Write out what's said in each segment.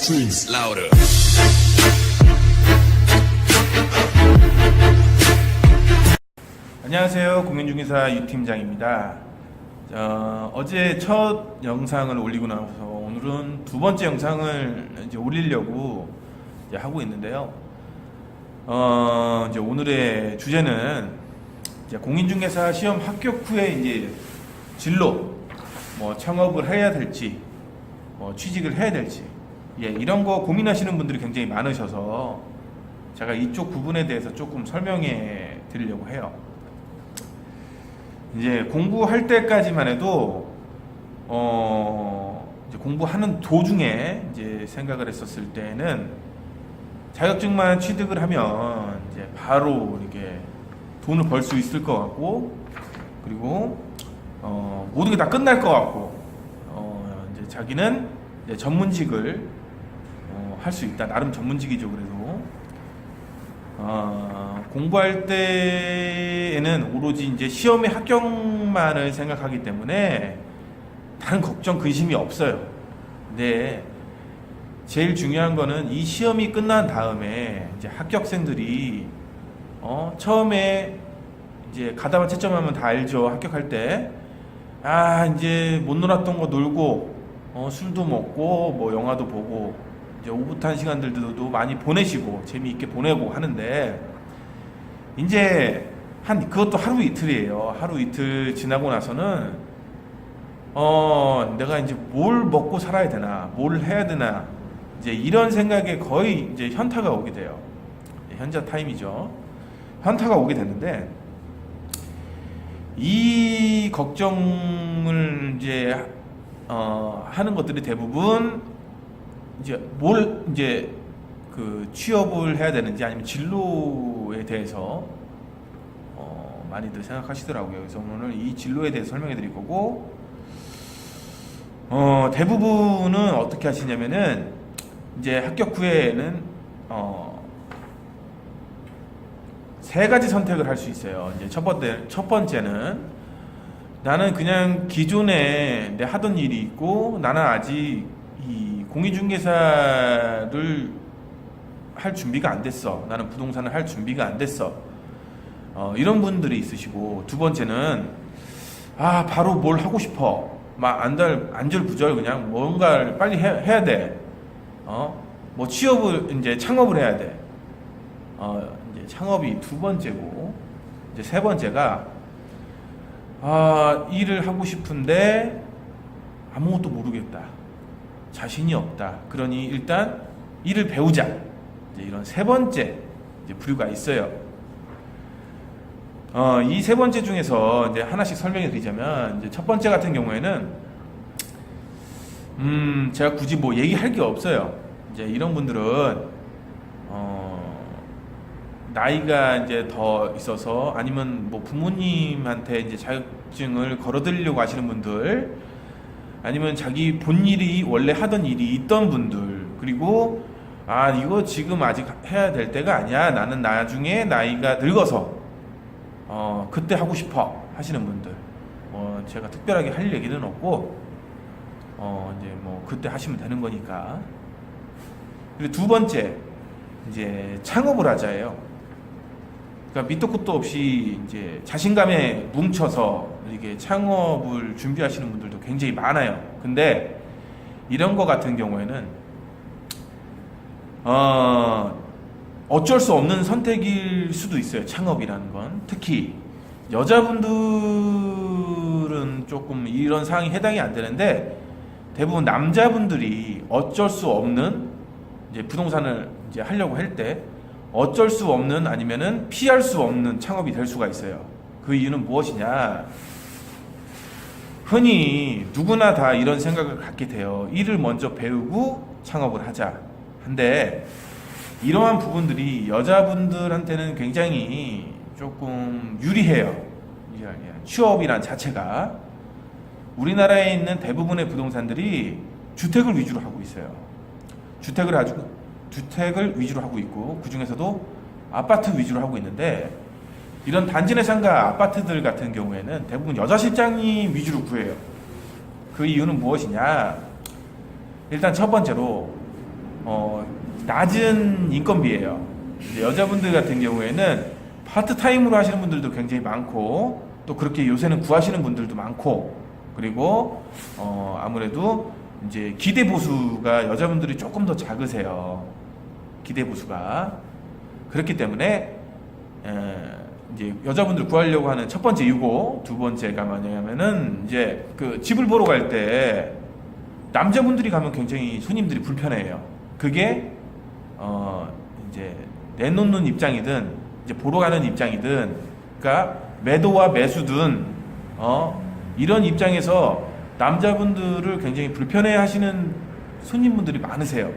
Streams louder. 안녕하세요. 공인중개사 유팀장입니다. 어제 첫 영상을 올리고 나서 오늘은 두 번째 영상을 이제 올리려고 이제 하고 있는데요. 이제 오늘의 주제는 이제 공인중개사 시험 합격 후에 이제 진로, 뭐 창업을 해야 될지, 뭐 취직을 해야 될지, 이런 거 고민하시는 분들이 굉장히 많으셔서 제가 이쪽 부분에 대해서 조금 설명해 드리려고 해요. 이제 공부할 때까지만 해도 이제 공부하는 도중에 이제 생각을 했었을 때는 자격증만 취득을 하면 이제 바로 이렇게 돈을 벌 수 있을 것 같고, 그리고 모든 게 다 끝날 것 같고, 이제 자기는 이제 전문직을 할 수 있다. 나름 전문직이죠. 그래도 공부할 때에는 오로지 이제 시험의 합격만을 생각하기 때문에 다른 걱정 근심이 없어요. 근데 제일 중요한 거는 이 시험이 끝난 다음에 이제 합격생들이 처음에 이제 가다만 채점하면 다 알죠. 합격할 때 이제 못 놀았던 거 놀고 술도 먹고 뭐 영화도 보고 이제 오붓한 시간들도 많이 보내시고 재미있게 보내고 하는데, 이제 그것도 하루 이틀이에요. 하루 이틀 지나고 나서는 내가 이제 뭘 먹고 살아야 되나, 뭘 해야 되나, 이제 이런 생각에 거의 이제 현타가 오게 돼요. 현자 타임이죠. 현타가 오게 되는데, 이 걱정을 이제 하는 것들이 대부분 이제 그 취업을 해야 되는지 아니면 진로에 대해서 많이들 생각하시더라고요. 그래서 오늘 이 진로에 대해서 설명해 드릴 거고, 대부분은 어떻게 하시냐면은 이제 합격 후에는 세 가지 선택을 할 수 있어요. 이제 첫 번째는 나는 그냥 기존에 내 하던 일이 있고 나는 아직 이 공인중개사를 할 준비가 안 됐어. 나는 부동산을 할 준비가 안 됐어. 이런 분들이 있으시고, 두 번째는 바로 뭘 하고 싶어. 막 안절부절 그냥 뭔가를 빨리 해야 돼. 뭐 취업을 이제 창업을 해야 돼. 이제 창업이 두 번째고, 이제 세 번째가 일을 하고 싶은데 아무것도 모르겠다. 자신이 없다. 그러니 일단 일을 배우자. 이제 이런 세 번째 이제 부류가 있어요. 이 세 번째 중에서 이제 하나씩 설명해 드리자면, 이제 첫 번째 같은 경우에는 제가 굳이 뭐 얘기할 게 없어요. 이제 이런 분들은 나이가 이제 더 있어서, 아니면 뭐 부모님한테 이제 자격증을 걸어드리려고 하시는 분들, 아니면 자기 본 일이 원래 하던 일이 있던 분들, 그리고 이거 지금 아직 해야 될 때가 아니야. 나는 나중에 나이가 늙어서 그때 하고 싶어 하시는 분들, 제가 특별하게 할 얘기는 없고 이제 뭐 그때 하시면 되는 거니까. 그리고 두 번째, 이제 창업을 하자예요. 그러니까 밑도 끝도 없이 이제 자신감에 뭉쳐서 이렇게 창업을 준비하시는 분들도 굉장히 많아요. 근데 이런 거 같은 경우에는 어쩔 수 없는 선택일 수도 있어요. 창업이라는 건. 특히 여자분들은 조금 이런 상황이 해당이 안 되는데, 대부분 남자분들이 어쩔 수 없는 이제 부동산을 이제 하려고 할 때 어쩔 수 없는, 아니면은 피할 수 없는 창업이 될 수가 있어요. 그 이유는 무엇이냐? 흔히 누구나 다 이런 생각을 갖게 돼요. 일을 먼저 배우고 창업을 하자. 한데 이러한 부분들이 여자분들한테는 굉장히 조금 유리해요. 취업이란 자체가. 우리나라에 있는 대부분의 부동산들이 주택을 위주로 하고 있어요. 주택을 위주로 하고 있고, 그 중에서도 아파트 위주로 하고 있는데, 이런 단지 내상가 아파트들 같은 경우에는 대부분 여자 실장님 위주로 구해요. 그 이유는 무엇이냐? 일단 첫 번째로 낮은 인건비예요. 이제 여자분들 같은 경우에는 파트타임으로 하시는 분들도 굉장히 많고, 또 그렇게 요새는 구하시는 분들도 많고, 그리고 아무래도 이제 기대 보수가 여자분들이 조금 더 작으세요. 기대 보수가. 그렇기 때문에 이제 여자분들 구하려고 하는 첫 번째 이유고, 두 번째가 뭐냐면은 이제 그 집을 보러 갈 때 남자분들이 가면 굉장히 손님들이 불편해해요. 그게 이제 내놓는 입장이든 이제 보러 가는 입장이든, 그러니까 매도와 매수든 이런 입장에서 남자분들을 굉장히 불편해하시는 손님분들이 많으세요.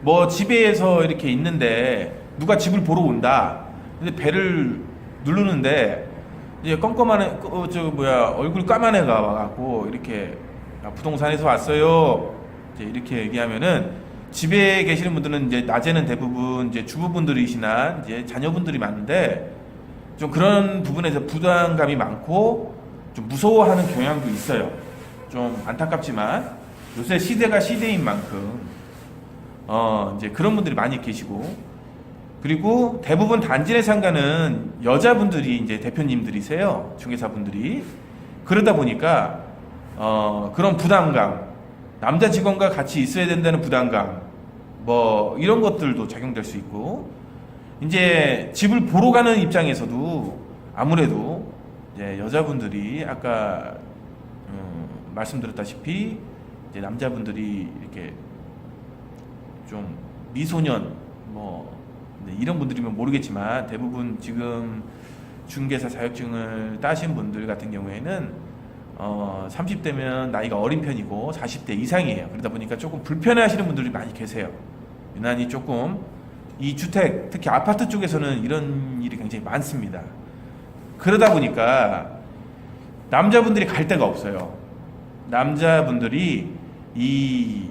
뭐 집에서 이렇게 있는데 누가 집을 보러 온다. 근데 배를 누르는데 이제 껌껌한 얼굴 까만 애가 와갖고 이렇게 부동산에서 왔어요. 이제 이렇게 얘기하면은 집에 계시는 분들은 이제 낮에는 대부분 이제 주부분들이시나 이제 자녀분들이 많은데 좀 그런 부분에서 부담감이 많고 좀 무서워하는 경향도 있어요. 좀 안타깝지만 요새 시대가 시대인 만큼 이제 그런 분들이 많이 계시고, 그리고 대부분 단지내 상가는 여자분들이 이제 대표님들이세요. 중개사분들이. 그러다 보니까 그런 부담감, 남자 직원과 같이 있어야 된다는 부담감, 뭐 이런 것들도 작용될 수 있고, 이제 집을 보러 가는 입장에서도 아무래도 이제 여자분들이 아까 말씀드렸다시피 이제 남자분들이 이렇게 좀 미소년 뭐 이런 분들이면 모르겠지만 대부분 지금 중개사 자격증을 따신 분들 같은 경우에는 30대면 나이가 어린 편이고 40대 이상이에요. 그러다 보니까 조금 불편해 하시는 분들이 많이 계세요. 유난히 조금 이 주택, 특히 아파트 쪽에서는 이런 일이 굉장히 많습니다. 그러다 보니까 남자분들이 갈 데가 없어요. 남자분들이 이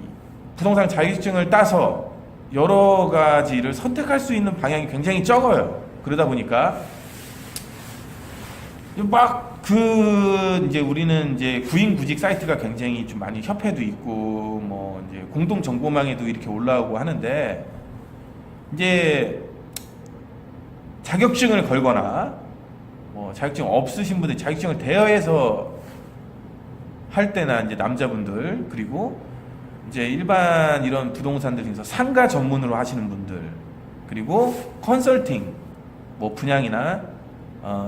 부동산 자격증을 따서 여러 가지를 선택할 수 있는 방향이 굉장히 적어요. 그러다 보니까 막 이제 우리는 이제 구인구직 사이트가 굉장히 좀 많이 협회도 있고 뭐 이제 공동 정보망에도 이렇게 올라오고 하는데, 이제 자격증을 걸거나 뭐 자격증 없으신 분들 자격증을 대여해서 할 때나 이제 남자분들, 그리고 이제 일반 이런 부동산들 중에서 상가 전문으로 하시는 분들, 그리고 컨설팅 뭐 분양이나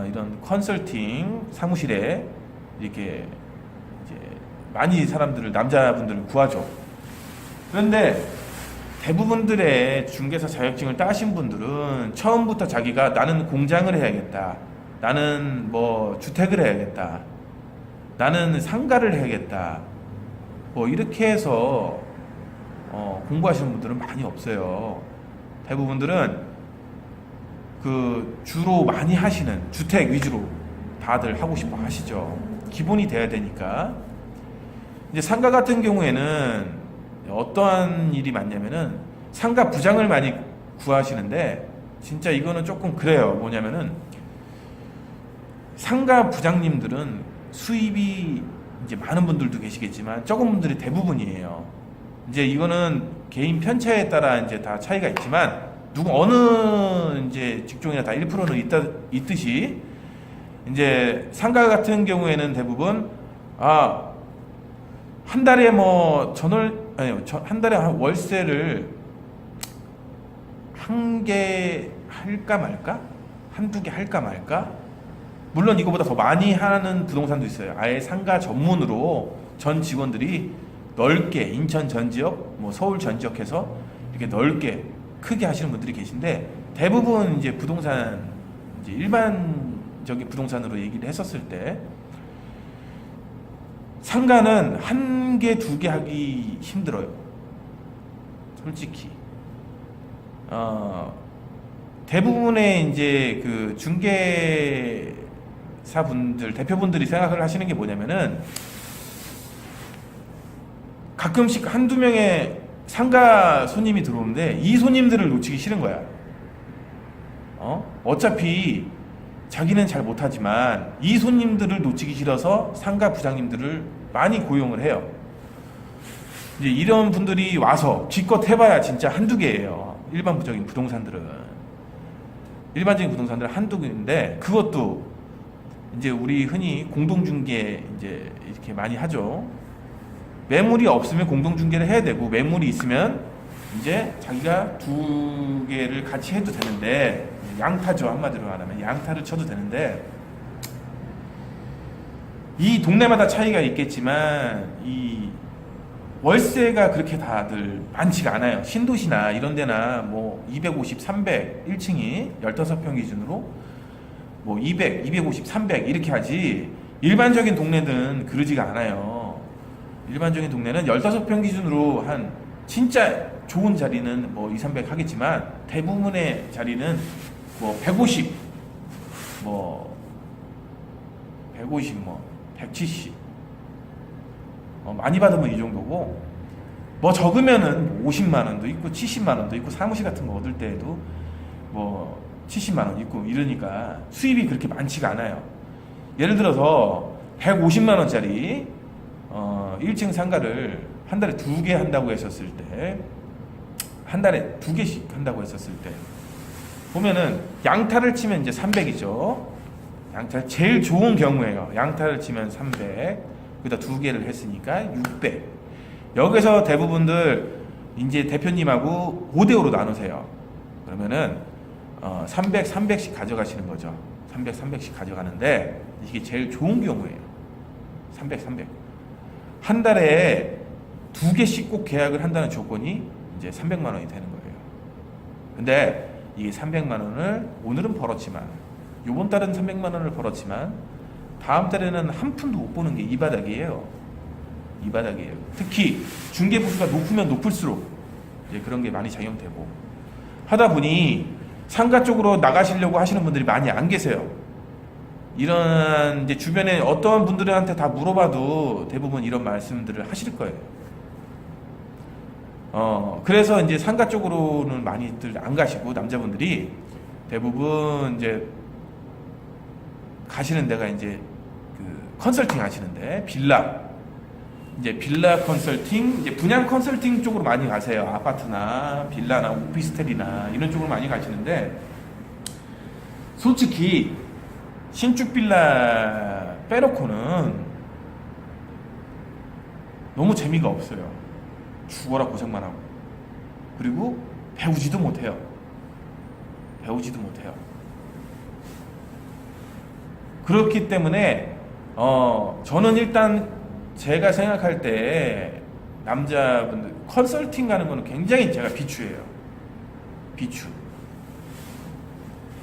이런 컨설팅 사무실에 이렇게 이제 많이 사람들을, 남자분들을 구하죠. 그런데 대부분들의 중개사 자격증을 따신 분들은 처음부터 자기가 나는 공장을 해야겠다, 나는 뭐 주택을 해야겠다, 나는 상가를 해야겠다, 뭐 이렇게 해서 공부하시는 분들은 많이 없어요. 대부분들은 그 주로 많이 하시는 주택 위주로 다들 하고 싶어 하시죠. 기본이 돼야 되니까. 이제 상가 같은 경우에는 어떠한 일이 많냐면은 상가 부장을 많이 구하시는데, 진짜 이거는 조금 그래요. 뭐냐면은 상가 부장님들은 수입이 이제 많은 분들도 계시겠지만 적은 분들이 대부분이에요. 이제 이거는 개인 편차에 따라 이제 다 차이가 있지만 어느 이제 직종이나 다 1%는 있듯이, 이제 상가 같은 경우에는 대부분 한 달에 뭐 한 달에 월세를 한 개 할까 말까, 한두 개 할까 말까. 물론 이거보다 더 많이 하는 부동산도 있어요. 아예 상가 전문으로 전 직원들이 넓게 인천 전 지역, 뭐 서울 전 지역해서 이렇게 넓게 크게 하시는 분들이 계신데, 대부분 이제 부동산, 이제 일반적인 부동산으로 얘기를 했었을 때 상가는 한 개, 두 개 하기 힘들어요. 솔직히. 대부분의 이제 그 중개사분들, 대표분들이 생각을 하시는 게 뭐냐면은, 가끔씩 한두 명의 상가 손님이 들어오는데 이 손님들을 놓치기 싫은 거야. 어차피 자기는 잘 못하지만 이 손님들을 놓치기 싫어서 상가 부장님들을 많이 고용을 해요. 이제 이런 분들이 와서 기껏 해봐야 진짜 한두 개예요. 일반적인 부동산들은. 일반적인 부동산들은 한두 개인데, 그것도 이제 우리 흔히 공동중개 이제 이렇게 많이 하죠. 매물이 없으면 공동중개를 해야 되고, 매물이 있으면 이제 자기가 두 개를 같이 해도 되는데, 양타죠. 한마디로 말하면 양타를 쳐도 되는데, 이 동네마다 차이가 있겠지만 이 월세가 그렇게 다들 많지가 않아요. 신도시나 이런 데나 뭐 250, 300, 1층이 15평 기준으로 뭐 200, 250, 300 이렇게 하지, 일반적인 동네는 그러지가 않아요. 일반적인 동네는 15평 기준으로 한 진짜 좋은 자리는 뭐 2, 300 하겠지만, 대부분의 자리는 뭐 150, 뭐 150, 뭐 170, 많이 받으면 이 정도고, 뭐 적으면은 50만 원도 있고 70만 원도 있고, 사무실 같은 거 얻을 때에도 뭐 70만 원 있고, 이러니까 수입이 그렇게 많지가 않아요. 예를 들어서 150만 원짜리 1층 상가를 한 달에 2개 한다고 했었을 때, 한 달에 2개씩 한다고 했었을 때 보면은 양타를 치면 이제 300이죠. 양타 제일 좋은 경우에요. 양타를 치면 300, 그다 2개를 했으니까 600. 여기서 대부분들 이제 대표님하고 5대5로 나누세요. 그러면은 300, 300씩 가져가시는 거죠. 300, 300씩 가져가는데, 이게 제일 좋은 경우예요. 300, 300. 한 달에 2개씩 꼭 계약을 한다는 조건이 이제 300만 원이 되는 거예요. 근데 이게 300만 원을 오늘은 벌었지만, 요번 달은 300만 원을 벌었지만, 다음 달에는 한 푼도 못 버는 게 이 바닥이에요. 이 바닥이에요. 특히 중개보수가 높으면 높을수록 이제 그런 게 많이 작용되고 하다 보니 상가 쪽으로 나가시려고 하시는 분들이 많이 안 계세요. 이런 이제 주변에 어떠한 분들한테 다 물어봐도 대부분 이런 말씀들을 하실 거예요. 그래서 이제 상가 쪽으로는 많이들 안 가시고, 남자분들이 대부분 이제 가시는 데가 이제 그 컨설팅 하시는데, 이제 빌라 컨설팅, 이제 분양 컨설팅 쪽으로 많이 가세요. 아파트나 빌라나 오피스텔이나 이런 쪽으로 많이 가시는데, 솔직히 신축 빌라 빼놓고는 너무 재미가 없어요. 죽어라 고생만 하고, 그리고 배우지도 못해요. 그렇기 때문에 저는 일단 제가 생각할 때 남자분들 컨설팅 가는 거는 굉장히 제가 비추해요. 비추.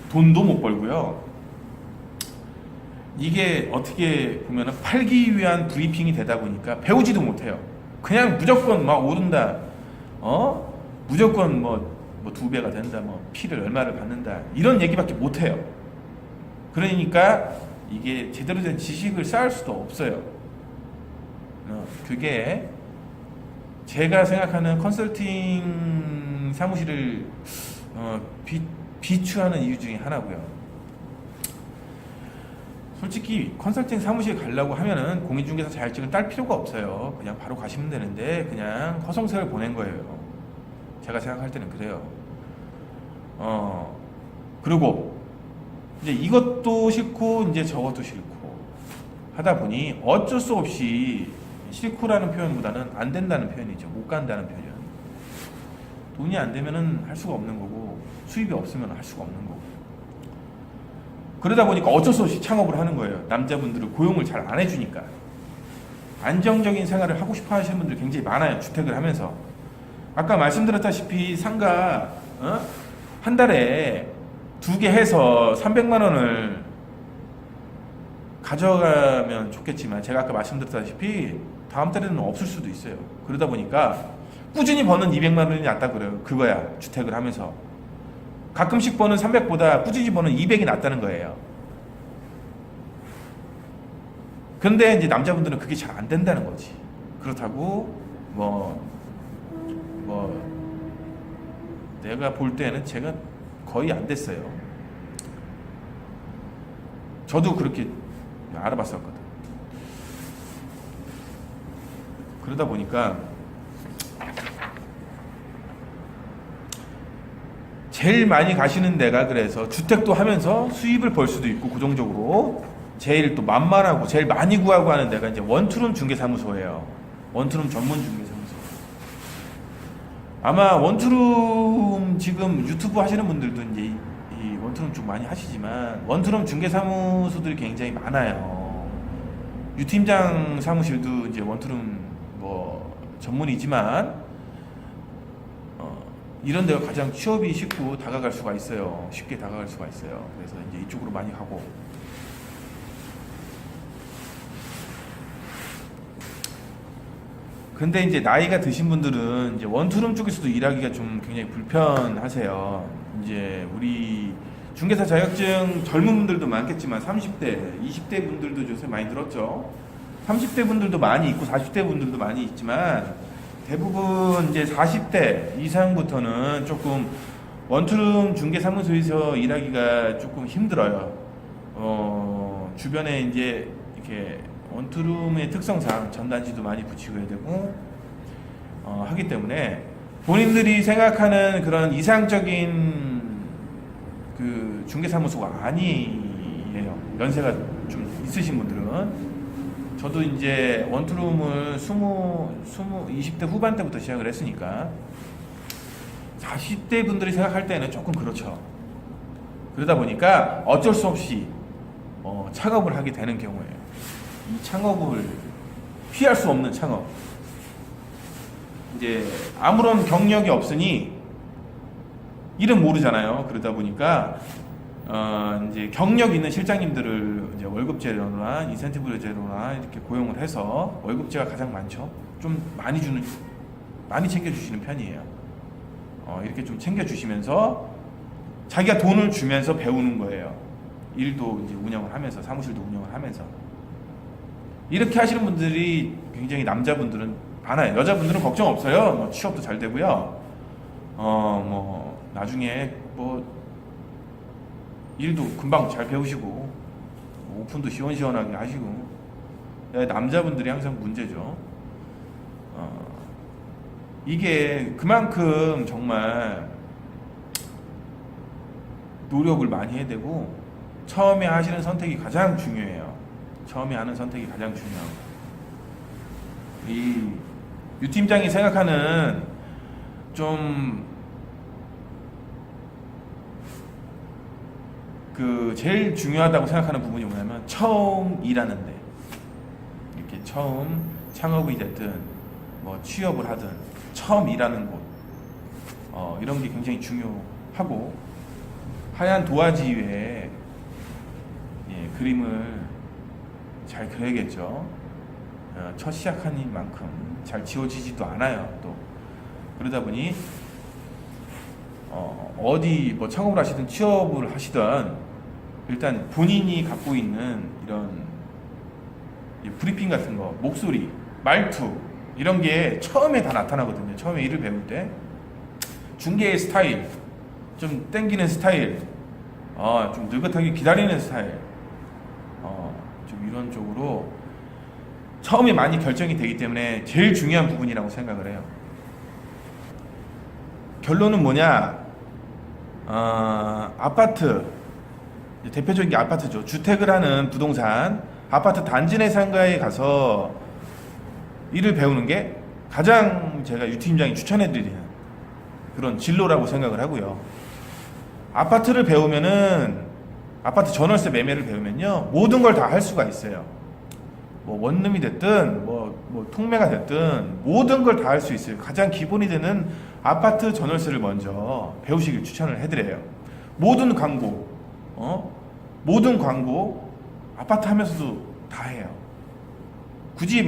돈도 못 벌고요. 이게 어떻게 보면 팔기 위한 브리핑이 되다 보니까 배우지도 못해요. 그냥 무조건 막 오른다, 무조건 뭐 2배가 된다, 뭐 피를 얼마를 받는다, 이런 얘기밖에 못해요. 그러니까 이게 제대로 된 지식을 쌓을 수도 없어요. 그게 제가 생각하는 컨설팅 사무실을 비추하는 이유 중에 하나고요. 솔직히 컨설팅 사무실에 가려고 하면은 공인중개사 자격증을 딸 필요가 없어요. 그냥 바로 가시면 되는데, 그냥 허송세를 보낸 거예요. 제가 생각할 때는 그래요. 그리고 이제 이것도 싫고 이제 저것도 싫고 하다 보니 어쩔 수 없이, 싫고라는 표현보다는 안 된다는 표현이죠. 못 간다는 표현. 돈이 안 되면은 할 수가 없는 거고, 수입이 없으면 할 수가 없는 거고. 그러다 보니까 어쩔 수 없이 창업을 하는 거예요. 남자분들은 고용을 잘 안 해주니까. 안정적인 생활을 하고 싶어 하시는 분들이 굉장히 많아요. 주택을 하면서. 아까 말씀드렸다시피 상가 한 달에 2개 해서 300만 원을 가져가면 좋겠지만, 제가 아까 말씀드렸다시피 다음 달에는 없을 수도 있어요. 그러다 보니까 꾸준히 버는 200만 원이 낫다 그래요. 그거야. 주택을 하면서 가끔씩 버는 300보다 꾸준히 버는 200이 낫다는 거예요. 그런데 이제 남자분들은 그게 잘 안 된다는 거지. 그렇다고 내가 볼 때는 제가 거의 안 됐어요. 저도 그렇게 알아봤었거든. 그러다 보니까 제일 많이 가시는 데가 그래서 주택도 하면서 수입을 벌 수도 있고 고정적으로 제일 또 만만하고 제일 많이 구하고 하는 데가 이제 원투룸 중개사무소예요. 원투룸 전문 중개사무소. 아마 원투룸 지금 유튜브 하시는 분들도 이제 이 원투룸 쪽 많이 하시지만 원투룸 중개사무소들이 굉장히 많아요. 유 팀장 사무실도 이제 원투룸 뭐 전문이지만 이런 데가 가장 취업이 쉽고 다가갈 수가 있어요. 쉽게 다가갈 수가 있어요. 그래서 이제 이쪽으로 많이 가고. 근데 이제 나이가 드신 분들은 이제 원투룸 쪽에서도 일하기가 좀 굉장히 불편하세요. 이제 우리 중개사 자격증 젊은 분들도 많겠지만 30대, 20대 분들도 요새 많이 늘었죠. 30대 분들도 많이 있고 40대 분들도 많이 있지만 대부분 이제 40대 이상부터는 조금 원투룸 중개사무소에서 일하기가 조금 힘들어요. 주변에 이제 이렇게 원투룸의 특성상 전단지도 많이 붙이고 해야 되고 하기 때문에 본인들이 생각하는 그런 이상적인 그 중개사무소가 아니에요. 연세가 좀 있으신 분들은. 저도 이제 원투룸을 20대 후반 때부터 시작을 했으니까 40대 분들이 생각할 때는 조금 그렇죠. 그러다 보니까 어쩔 수 없이 창업을 하게 되는 경우에요. 이 창업을 피할 수 없는 창업. 이제 아무런 경력이 없으니 일은 모르잖아요. 그러다 보니까 이제 경력 있는 실장님들을 이제 월급제로나 인센티브 제로나 이렇게 고용을 해서 월급제가 가장 많죠. 좀 많이 챙겨주시는 편이에요. 이렇게 좀 챙겨주시면서 자기가 돈을 주면서 배우는 거예요. 일도 이제 운영을 하면서 사무실도 운영을 하면서 이렇게 하시는 분들이 굉장히 남자분들은 많아요. 여자분들은 걱정 없어요. 뭐 취업도 잘 되고요. 뭐 나중에 뭐 일도 금방 잘 배우시고 오픈도 시원시원하게 하시고. 남자분들이 항상 문제죠. 이게 그만큼 정말 노력을 많이 해야 되고 처음에 하시는 선택이 가장 중요해요. 처음에 하는 선택이 가장 중요하고 이 유 팀장이 생각하는 좀 그 제일 중요하다고 생각하는 부분이 뭐냐면 처음 일하는 데 이렇게 처음 창업이 됐든 뭐 취업을 하든 처음 일하는 곳 이런 게 굉장히 중요하고 하얀 도화지 위에 그림을 잘 그려야겠죠. 첫 시작한 만큼 잘 지워지지도 않아요. 또 그러다 보니 어디 뭐 창업을 하시든 취업을 하시든 일단 본인이 갖고 있는 이런 브리핑 같은 거, 목소리, 말투 이런 게 처음에 다 나타나거든요. 처음에 일을 배울 때 중개의 스타일, 좀 땡기는 스타일, 좀 느긋하게 기다리는 스타일, 좀 이런 쪽으로 처음에 많이 결정이 되기 때문에 제일 중요한 부분이라고 생각을 해요. 결론은 뭐냐? 아파트, 대표적인 게 아파트죠. 주택을 하는 부동산, 아파트 단지 내 상가에 가서 일을 배우는 게 가장 제가 유 팀장이 추천해드리는 그런 진로라고 생각을 하고요. 아파트를 배우면은 아파트 전월세 매매를 배우면요 모든 걸 다 할 수가 있어요. 뭐 원룸이 됐든 뭐 통매가 됐든 모든 걸 다 할 수 있어요. 가장 기본이 되는 아파트 전월세를 먼저 배우시길 추천을 해드려요. 모든 광고 아파트 하면서도 다 해요. 굳이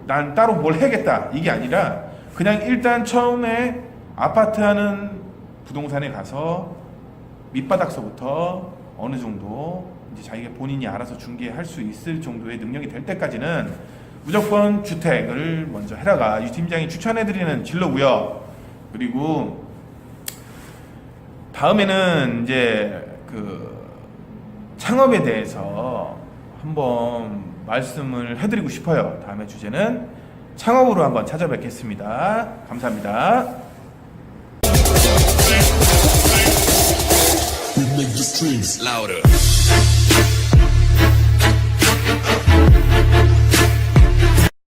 난 따로 뭘 해야겠다 이게 아니라 그냥 일단 처음에 아파트 하는 부동산에 가서 밑바닥서부터 어느 정도 이제 자기가 본인이 알아서 중개할 수 있을 정도의 능력이 될 때까지는 무조건 주택을 먼저 해라가 유 팀장이 추천해드리는 진로고요. 그리고 다음에는 이제 그 창업에 대해서 한번 말씀을 해드리고 싶어요. 다음에 주제는 창업으로 한번 찾아뵙겠습니다. 감사합니다.